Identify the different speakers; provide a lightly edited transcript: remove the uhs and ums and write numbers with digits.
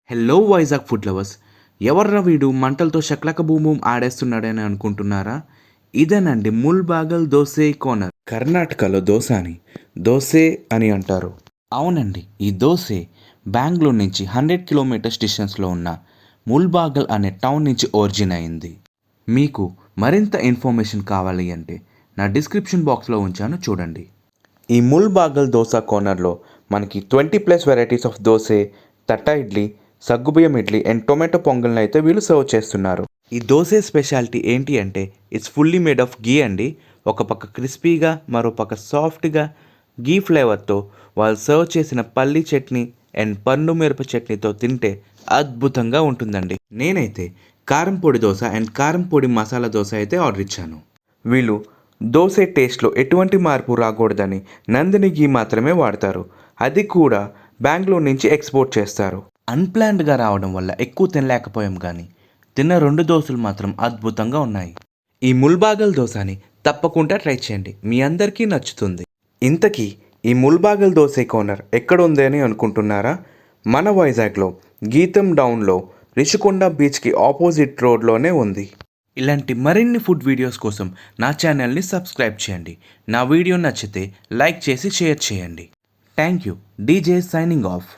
Speaker 1: Hello Vizag food lovers. ఎవర్రా వీడు మంటలతో షక్లక boom boom ఆడేస్తున్నాడని అనుకుంటున్నారా? ఇదేనండి ముల్బాగల్ దోసే కార్నర్. కర్ణాటకలో దోసే అని అంటారు. అవునండి, ఈ దోసే బెంగళూరు నుంచి 100 కిలోమీటర్స్ డిస్టెన్స్లో ఉన్న ముల్బాగల్ అనే టౌన్ నుంచి ఒరిజిన్ అయింది. మీకు మరింత ఇన్ఫర్మేషన్ కావాలి అంటే నా డిస్క్రిప్షన్ బాక్స్లో ఉంచాను, చూడండి. ఈ ముల్బాగల్ దోసా కార్నర్లో మనకి 20+ వెరైటీస్ ఆఫ్ దోసే, తట్టా ఇడ్లీ, సగ్గుబియ్యం ఇడ్లీ అండ్ టొమాటో పొంగల్ని అయితే వీళ్ళు సర్వ్ చేస్తున్నారు. ఈ దోసే స్పెషాలిటీ ఏంటి అంటే ఇట్స్ ఫుల్లీ మేడ్ ఆఫ్ గీ అండి. ఒక పక్క క్రిస్పీగా, మరో పక్క సాఫ్ట్గా గీ ఫ్లేవర్తో వాళ్ళు సర్వ్ చేసిన పల్లీ చట్నీ అండ్ పండు మిరప చట్నీతో తింటే అద్భుతంగా ఉంటుందండి. నేనైతే కారం పొడి దోశ అండ్ కారం పొడి మసాలా దోశ అయితే ఆర్డర్ ఇచ్చాను. వీళ్ళు దోసే టేస్ట్లో ఎటువంటి మార్పు రాకూడదని నందిని గీ మాత్రమే వాడతారు. అది కూడా బెంగళూరు నుంచి ఎక్స్పోర్ట్ చేస్తారు. అన్ప్లాన్డ్గా రావడం వల్ల ఎక్కువ తినలేకపోయాం, కానీ తిన్న 2 దోశలు మాత్రం అద్భుతంగా ఉన్నాయి. ఈ ముల్బాగల్ దోశని తప్పకుండా ట్రై చేయండి, మీ అందరికీ నచ్చుతుంది. ఇంతకీ ఈ ముల్బాగల్ దోసే కార్నర్ ఎక్కడ ఉంది అని అనుకుంటున్నారా? మన వైజాగ్లో గీతం డౌన్లో రిషికొండ బీచ్కి ఆపోజిట్ రోడ్లోనే ఉంది. ఇలాంటి మరిన్ని ఫుడ్ వీడియోస్ కోసం నా ఛానల్ని సబ్స్క్రైబ్ చేయండి. నా వీడియో నచ్చితే లైక్ చేసి షేర్ చేయండి. Thank you. DJ signing off.